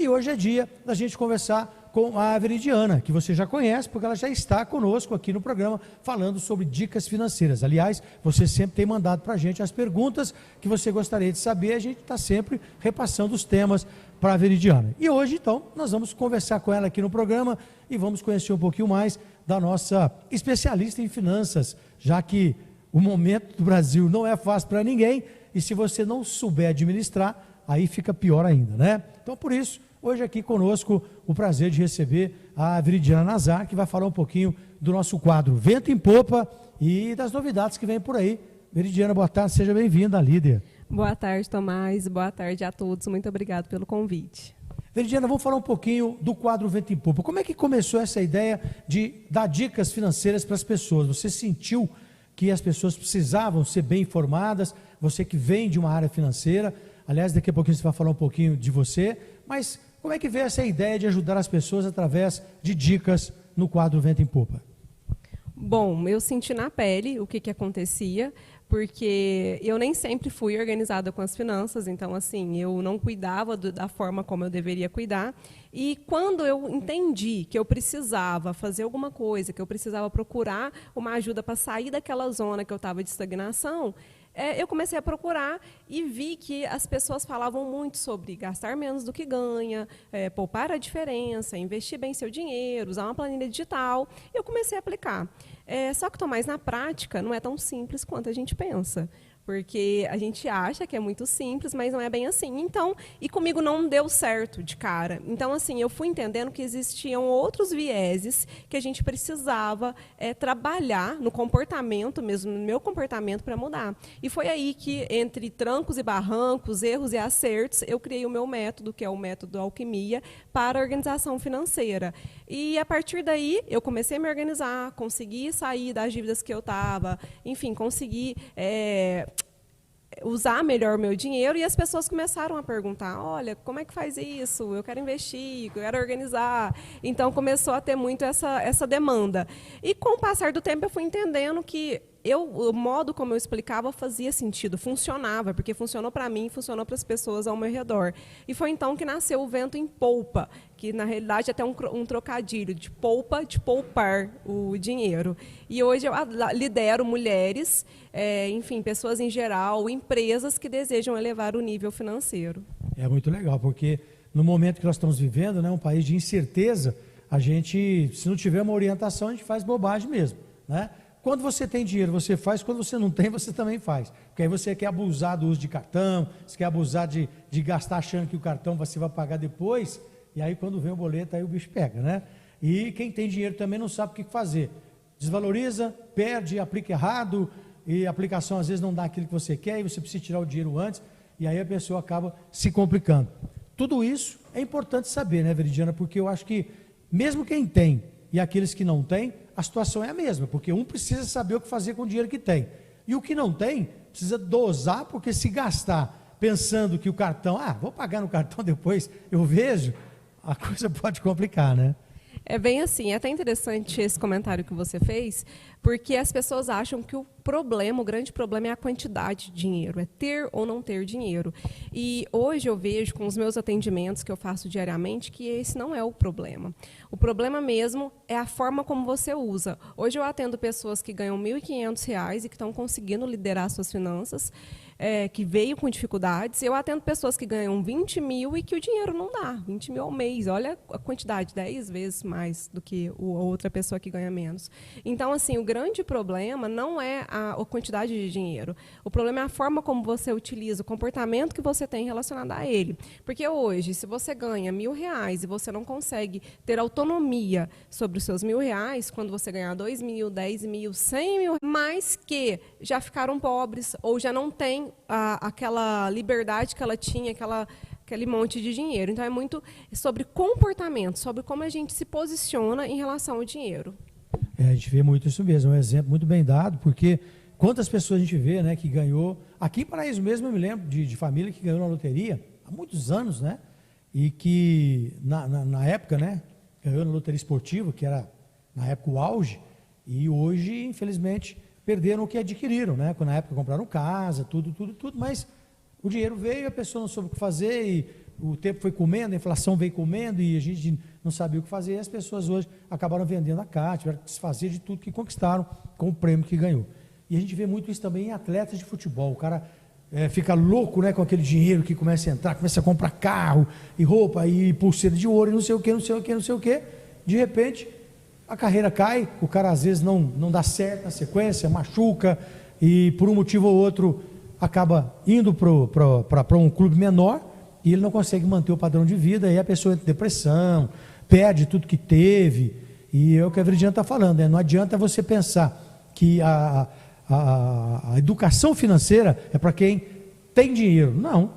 hoje é dia da gente conversar com a Veridiana, que você já conhece, porque ela já está conosco aqui no programa, falando sobre dicas financeiras. Aliás, você sempre tem mandado para a gente as perguntas que você gostaria de saber, a gente está sempre repassando os temas para a Veridiana. E hoje, então, nós vamos conversar com ela aqui no programa e vamos conhecer um pouquinho mais da nossa especialista em finanças, já que o momento do Brasil não é fácil para ninguém, e se você não souber administrar, aí fica pior ainda, né? Então, por isso, hoje aqui conosco, o prazer de receber a Veridiana Nazar, que vai falar um pouquinho do nosso quadro Vento em Popa e das novidades que vem por aí. Veridiana, boa tarde, seja bem-vinda, líder. Boa tarde, Tomás, boa tarde a todos, muito obrigado pelo convite. Veridiana, vamos falar um pouquinho do quadro Vento em Popa. Como é que começou essa ideia de dar dicas financeiras para as pessoas? Você sentiu que as pessoas precisavam ser bem informadas, você que vem de uma área financeira, aliás, daqui a pouquinho você vai falar um pouquinho de você, mas como é que veio essa ideia de ajudar as pessoas através de dicas no quadro Vento em Popa? Bom, eu senti na pele o que acontecia, porque eu nem sempre fui organizada com as finanças, então, assim, eu não cuidava da forma como eu deveria cuidar. E quando eu entendi que eu precisava fazer alguma coisa, que eu precisava procurar uma ajuda para sair daquela zona que eu estava de estagnação, eu comecei a procurar e vi que as pessoas falavam muito sobre gastar menos do que ganha, poupar a diferença, investir bem seu dinheiro, usar uma planilha digital. Eu comecei a aplicar. Só que, Tomás, na prática, não é tão simples quanto a gente pensa. Porque a gente acha que é muito simples, mas não é bem assim. Então, e comigo não deu certo de cara. Então, assim, eu fui entendendo que existiam outros vieses que a gente precisava trabalhar no comportamento mesmo, no meu comportamento para mudar. E foi aí que, entre trancos e barrancos, erros e acertos, eu criei o meu método, que é o método Alquimia, para a organização financeira. E, a partir daí, eu comecei a me organizar, consegui sair das dívidas que eu estava, enfim, consegui usar melhor o meu dinheiro, e as pessoas começaram a perguntar, olha, como é que faz isso? Eu quero investir, eu quero organizar. Então, começou a ter muito essa demanda. E, com o passar do tempo, eu fui entendendo que o modo como eu explicava fazia sentido, funcionava, porque funcionou para mim, funcionou para as pessoas ao meu redor. E foi então que nasceu o Vento em Polpa, que na realidade é até um trocadilho de polpa, de poupar o dinheiro. E hoje eu lidero mulheres, enfim, pessoas em geral, empresas que desejam elevar o nível financeiro. É muito legal, porque no momento que nós estamos vivendo, né, um país de incerteza, a gente, se não tiver uma orientação, a gente faz bobagem mesmo, né? Quando você tem dinheiro, você faz. Quando você não tem, você também faz. Porque aí você quer abusar do uso de cartão, você quer abusar de gastar achando que o cartão você vai pagar depois, e aí quando vem o boleto, aí o bicho pega, né? E quem tem dinheiro também não sabe o que fazer. Desvaloriza, perde, aplica errado, e a aplicação às vezes não dá aquilo que você quer, e você precisa tirar o dinheiro antes, e aí a pessoa acaba se complicando. Tudo isso é importante saber, né, Veridiana? Porque eu acho que mesmo quem tem e aqueles que não têm, a situação é a mesma, porque um precisa saber o que fazer com o dinheiro que tem. E o que não tem, precisa dosar, porque se gastar pensando que o cartão, vou pagar no cartão depois, eu vejo, a coisa pode complicar, né? É bem assim, é até interessante esse comentário que você fez, porque as pessoas acham que o grande problema é a quantidade de dinheiro, é ter ou não ter dinheiro. E hoje eu vejo com os meus atendimentos que eu faço diariamente que esse não é o problema. O problema mesmo é a forma como você usa. Hoje eu atendo pessoas que ganham R$ 1.500 e que estão conseguindo liderar suas finanças, que veio com dificuldades. Eu atendo pessoas que ganham 20 mil e que o dinheiro não dá, 20 mil ao mês. Olha a quantidade, 10 vezes mais do que a outra pessoa que ganha menos. Então, assim, o grande problema não é a quantidade de dinheiro. O problema é a forma como você utiliza, o comportamento que você tem relacionado a ele. Porque hoje, se você ganha R$ 1.000 e você não consegue ter autonomia sobre os seus R$ 1.000, quando você ganhar 2 mil, 10 mil, 100 mil, mas que já ficaram pobres ou já não têm aquela liberdade que ela tinha, aquele monte de dinheiro. Então, é muito sobre comportamento, sobre como a gente se posiciona em relação ao dinheiro. A gente vê muito isso mesmo, é um exemplo muito bem dado, porque quantas pessoas a gente vê, né, que ganhou, aqui em Paraíso mesmo eu me lembro de família que ganhou na loteria, há muitos anos, né, e que na época, né, ganhou na loteria esportiva, que era na época o auge, e hoje, infelizmente, perderam o que adquiriram, né, na época compraram casa, tudo, mas o dinheiro veio e a pessoa não soube o que fazer, e o tempo foi comendo, a inflação veio comendo e a gente não sabia o que fazer, e as pessoas hoje acabaram vendendo a casa, tiveram que desfazer de tudo que conquistaram com o prêmio que ganhou. E a gente vê muito isso também em atletas de futebol. O cara fica louco, né, com aquele dinheiro que começa a entrar, começa a comprar carro e roupa e pulseira de ouro e não sei o que, não sei o que, não sei o que. De repente, a carreira cai, o cara às vezes não dá certo na sequência, machuca e por um motivo ou outro acaba indo para um clube menor e ele não consegue manter o padrão de vida, e a pessoa entra em depressão, perde tudo que teve. E é o que a Veridiana está falando, né? Não adianta você pensar que a educação financeira é para quem tem dinheiro. Não.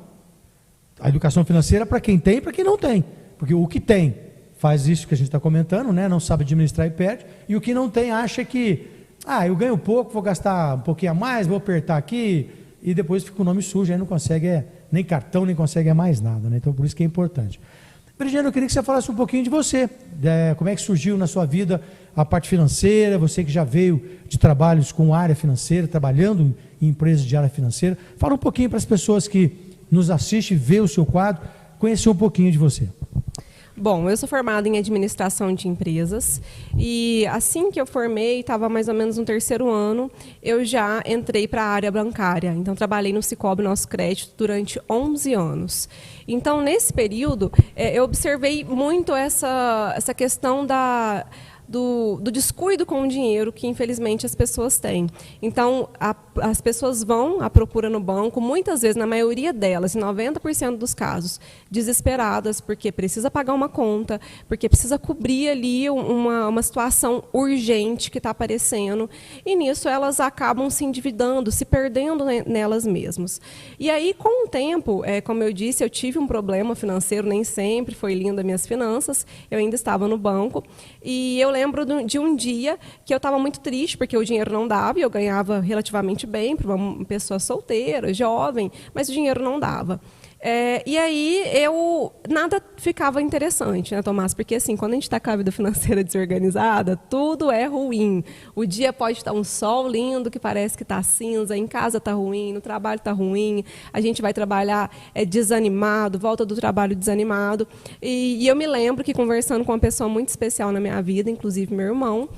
A educação financeira é para quem tem e para quem não tem. Porque o que tem faz isso que a gente está comentando, né? Não sabe administrar e perde. E o que não tem acha que, eu ganho pouco, vou gastar um pouquinho a mais, vou apertar aqui, e depois fica o nome sujo, aí não consegue nem cartão, nem consegue mais nada, né? Então por isso que é importante. Veridiana, eu queria que você falasse um pouquinho de você, como é que surgiu na sua vida a parte financeira, você que já veio de trabalhos com área financeira, trabalhando em empresas de área financeira. Fala um pouquinho para as pessoas que nos assistem, vê o seu quadro, conhecer um pouquinho de você. Bom, eu sou formada em administração de empresas e assim que eu formei, estava mais ou menos no 3º ano, eu já entrei para a área bancária. Então, trabalhei no Sicoob Nosso Crédito durante 11 anos. Então, nesse período, eu observei muito essa questão do descuido com o dinheiro que, infelizmente, as pessoas têm. Então, as pessoas vão à procura no banco, muitas vezes, na maioria delas, em 90% dos casos, desesperadas, porque precisa pagar uma conta, porque precisa cobrir ali uma situação urgente que está aparecendo, e nisso elas acabam se endividando, se perdendo nelas mesmas. E aí, com o tempo, como eu disse, eu tive um problema financeiro, nem sempre foi linda minhas finanças, eu ainda estava no banco, e eu lembro de um dia que eu estava muito triste, porque o dinheiro não dava, e eu ganhava relativamente bem para uma pessoa solteira, jovem, mas o dinheiro não dava. E aí nada ficava interessante, né, Tomás? Porque assim, quando a gente está com a vida financeira desorganizada, tudo é ruim. O dia pode estar um sol lindo, que parece que está cinza, em casa está ruim, no trabalho está ruim, a gente vai trabalhar desanimado, volta do trabalho desanimado. E eu me lembro que, conversando com uma pessoa muito especial na minha vida, inclusive meu irmão,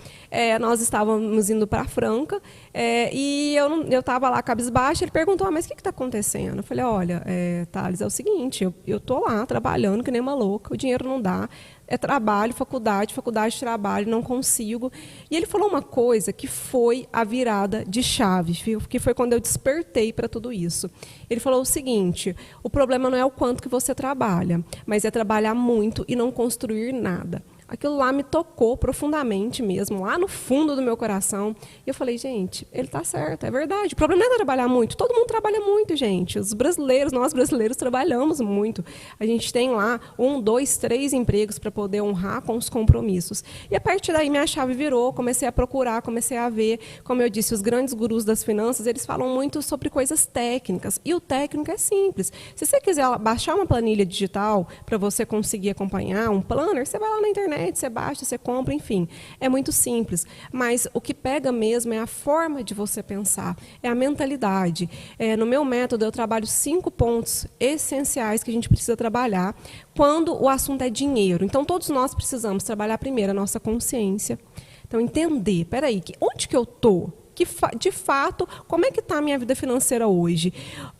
nós estávamos indo para Franca, e eu estava lá cabisbaixa, ele perguntou, mas o que está acontecendo? Eu falei, olha, Thales, é o seguinte, eu estou lá trabalhando que nem uma louca, o dinheiro não dá, trabalho, faculdade, trabalho, não consigo. E ele falou uma coisa que foi a virada de chave, que foi quando eu despertei para tudo isso. Ele falou o seguinte, o problema não é o quanto que você trabalha, mas é trabalhar muito e não construir nada. Aquilo lá me tocou profundamente mesmo, lá no fundo do meu coração. E eu falei, gente, ele está certo, é verdade. O problema não é trabalhar muito. Todo mundo trabalha muito, gente. Os brasileiros, nós brasileiros, trabalhamos muito. A gente tem lá 1, 2, 3 empregos para poder honrar com os compromissos. E a partir daí minha chave virou, comecei a procurar, comecei a ver. Como eu disse, os grandes gurus das finanças, eles falam muito sobre coisas técnicas. E o técnico é simples. Se você quiser baixar uma planilha digital para você conseguir acompanhar, um planner, você vai lá na internet, você baixa, você compra, enfim. É muito simples. Mas o que pega mesmo é a forma de você pensar, é a mentalidade. No meu método, eu trabalho 5 pontos essenciais que a gente precisa trabalhar quando o assunto é dinheiro. Então, todos nós precisamos trabalhar primeiro a nossa consciência. Então, entender, espera aí, onde que eu estou? De fato, como é que está a minha vida financeira hoje?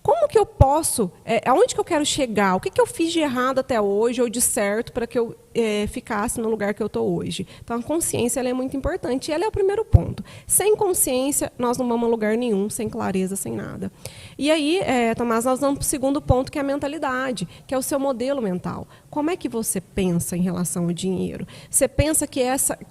Como que eu posso, aonde que eu quero chegar? O que eu fiz de errado até hoje ou de certo para que eu ficasse no lugar que eu estou hoje? Então, a consciência ela é muito importante e ela é o primeiro ponto. Sem consciência, nós não vamos a lugar nenhum, sem clareza, sem nada. E aí, Tomás, nós vamos para o segundo ponto, que é a mentalidade, que é o seu modelo mental. Como é que você pensa em relação ao dinheiro? Você pensa que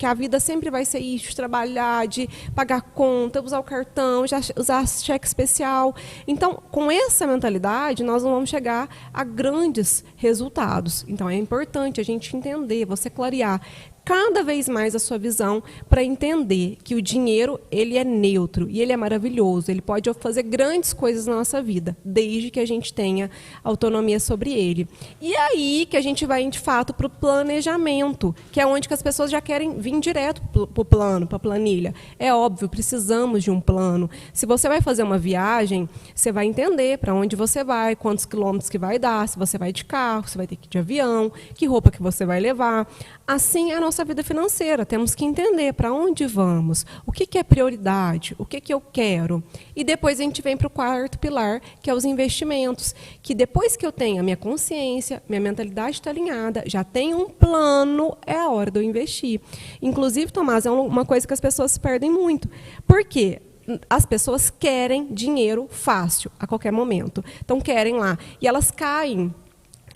a vida sempre vai ser isso, de trabalhar, de pagar conta, usar o cartão, usar cheque especial. Então, com essa mentalidade, nós não vamos chegar a grandes resultados. Então, é importante a gente entender, você clarear. cada vez mais a sua visão para entender que o dinheiro, ele é neutro e ele é maravilhoso, ele pode fazer grandes coisas na nossa vida, desde que a gente tenha autonomia sobre ele. E aí que a gente vai, de fato, para o planejamento, que é onde que as pessoas já querem vir direto para o plano, para a planilha. É óbvio, precisamos de um plano. Se você vai fazer uma viagem, você vai entender para onde você vai, quantos quilômetros que vai dar, se você vai de carro, se vai ter que ir de avião, que roupa que você vai levar. Assim é a nossa vida financeira. Temos que entender para onde vamos, o que é prioridade, o que eu quero. E depois a gente vem para o quarto pilar, que é os investimentos, que depois que eu tenho a minha consciência, minha mentalidade está alinhada, já tenho um plano, é a hora de eu investir. Inclusive, Tomás, é uma coisa que as pessoas se perdem muito. Por quê? As pessoas querem dinheiro fácil, a qualquer momento. Então, querem lá. E elas caem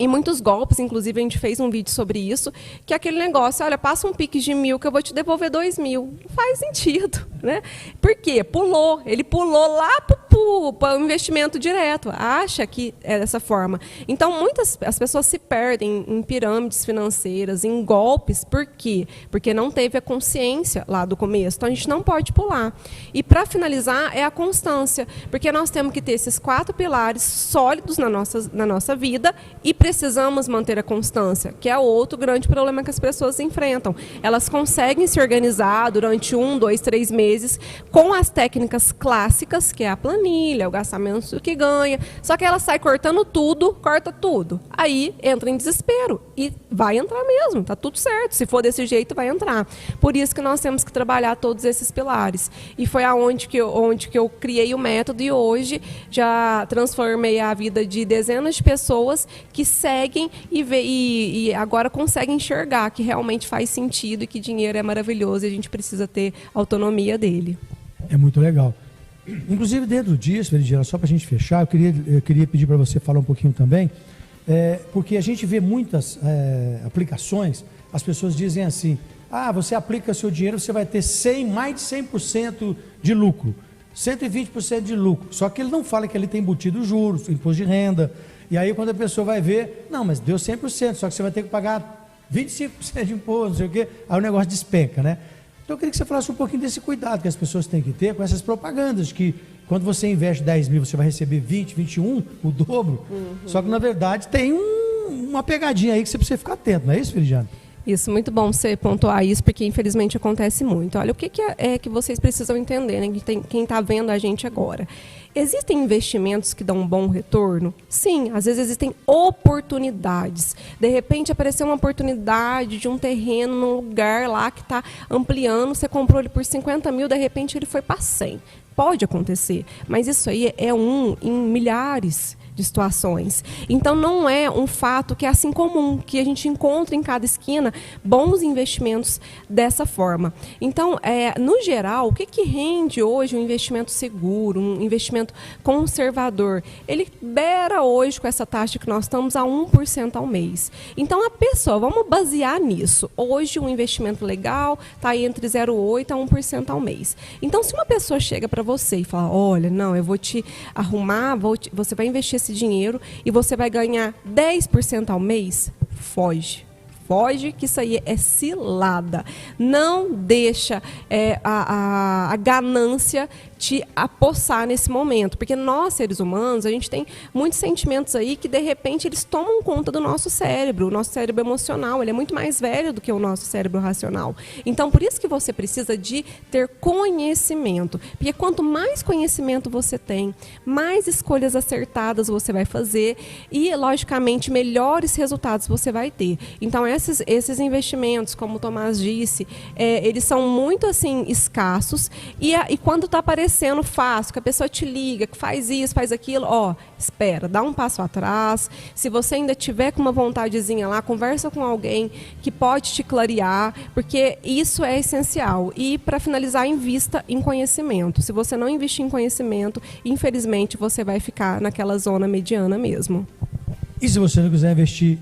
em muitos golpes, inclusive a gente fez um vídeo sobre isso, que é aquele negócio, olha, passa um Pix de 1.000 que eu vou te devolver 2.000. Não faz sentido, né? Por quê? Ele pulou lá para o investimento direto, acha que é dessa forma. Então, as pessoas se perdem em pirâmides financeiras, em golpes, por quê? Porque não teve a consciência lá do começo, então a gente não pode pular. E para finalizar, é a constância, porque nós temos que ter esses 4 pilares sólidos na nossa vida e precisamos manter a constância, que é outro grande problema que as pessoas enfrentam. Elas conseguem se organizar durante 1, 2, 3 meses com as técnicas clássicas, que é a planilha, o gastamento do que ganha, só que ela sai cortando tudo, corta tudo. Aí entra em desespero e vai entrar mesmo, tá tudo certo. Se for desse jeito, vai entrar. Por isso que nós temos que trabalhar todos esses pilares. E foi onde que eu criei o método e hoje já transformei a vida de dezenas de pessoas que seguem e agora conseguem enxergar que realmente faz sentido e que dinheiro é maravilhoso e a gente precisa ter autonomia dele. É muito legal. Inclusive, dentro disso, Veridiana, só para a gente fechar, eu queria pedir para você falar um pouquinho também, porque a gente vê muitas aplicações, as pessoas dizem assim, você aplica seu dinheiro, você vai ter mais de 100% de lucro, 120% de lucro, só que ele não fala que ele tem embutido juros, imposto de renda. E aí, quando a pessoa vai ver, não, mas deu 100%, só que você vai ter que pagar 25% de imposto, não sei o quê, aí o negócio despenca, né? Então, eu queria que você falasse um pouquinho desse cuidado que as pessoas têm que ter com essas propagandas, que quando você investe 10.000, você vai receber 20, 21, o dobro, só que, na verdade, tem uma pegadinha aí que você precisa ficar atento, não é isso, Veridiana? Isso, muito bom você pontuar isso, porque infelizmente acontece muito. Olha, o que é que vocês precisam entender, né? Quem está vendo a gente agora. Existem investimentos que dão um bom retorno? Sim, às vezes existem oportunidades. De repente apareceu uma oportunidade de um terreno num lugar lá que está ampliando, você comprou ele por 50.000, de repente ele foi para 100. Pode acontecer, mas isso aí é em milhares de situações. Então, não é um fato que é assim comum, que a gente encontra em cada esquina bons investimentos dessa forma. Então, no geral, o que rende hoje um investimento seguro, um investimento conservador? Ele beira hoje, com essa taxa que nós estamos, a 1% ao mês. Então, a pessoa, vamos basear nisso. Hoje, um investimento legal está aí entre 0,8% a 1% ao mês. Então, se uma pessoa chega para você e fala, olha, não, eu vou te arrumar, você vai investir esse dinheiro e você vai ganhar 10% ao mês, foge. Foge, que isso aí é cilada. Não deixa a ganância te apossar nesse momento, porque nós, seres humanos, a gente tem muitos sentimentos aí que, de repente, eles tomam conta do nosso cérebro. O nosso cérebro emocional, ele é muito mais velho do que o nosso cérebro racional. Então, por isso que você precisa de ter conhecimento, porque quanto mais conhecimento você tem, mais escolhas acertadas você vai fazer e, logicamente, melhores resultados você vai ter. Então, esses investimentos, como o Tomás disse, eles são muito, assim, escassos e quando está aparecendo fácil, que a pessoa te liga, que faz isso, faz aquilo, espera, dá um passo atrás. Se você ainda tiver com uma vontadezinha lá, conversa com alguém que pode te clarear, porque isso é essencial. E, para finalizar, invista em conhecimento. Se você não investir em conhecimento, infelizmente, você vai ficar naquela zona mediana mesmo. E se você não quiser investir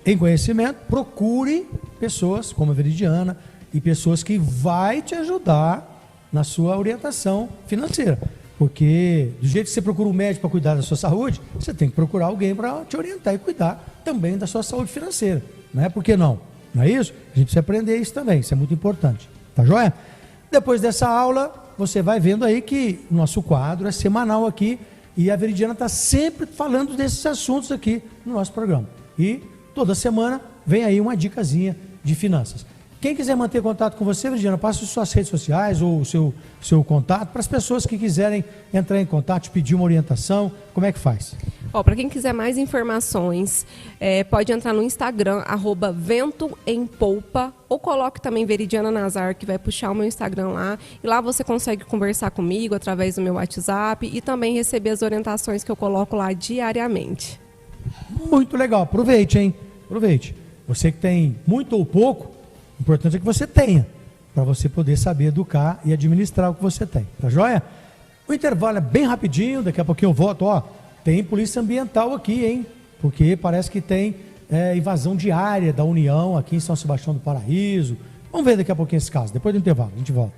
em conhecimento, procure pessoas como a Veridiana e pessoas que vai te ajudar na sua orientação financeira. Porque do jeito que você procura um médico para cuidar da sua saúde, você tem que procurar alguém para te orientar e cuidar também da sua saúde financeira. Não é? Por que não? Não é isso? A gente precisa aprender isso também, isso é muito importante. Tá joia? Depois dessa aula, você vai vendo aí que o nosso quadro é semanal aqui e a Veridiana está sempre falando desses assuntos aqui no nosso programa. E toda semana vem aí uma dicasinha de finanças. Quem quiser manter contato com você, Veridiana, passe suas redes sociais ou o seu contato para as pessoas que quiserem entrar em contato, te pedir uma orientação, como é que faz? Para quem quiser mais informações, pode entrar no Instagram, @ventoempolpa, ou coloque também Veridiana Nazar, que vai puxar o meu Instagram lá, e lá você consegue conversar comigo através do meu WhatsApp e também receber as orientações que eu coloco lá diariamente. Muito legal, aproveite, hein? Aproveite. Você que tem muito ou pouco, o importante é que você tenha, para você poder saber educar e administrar o que você tem, tá joia? O intervalo é bem rapidinho, daqui a pouquinho eu volto, tem polícia ambiental aqui, hein? Porque parece que tem invasão de área da União aqui em São Sebastião do Paraíso. Vamos ver daqui a pouquinho esse caso, depois do intervalo, a gente volta.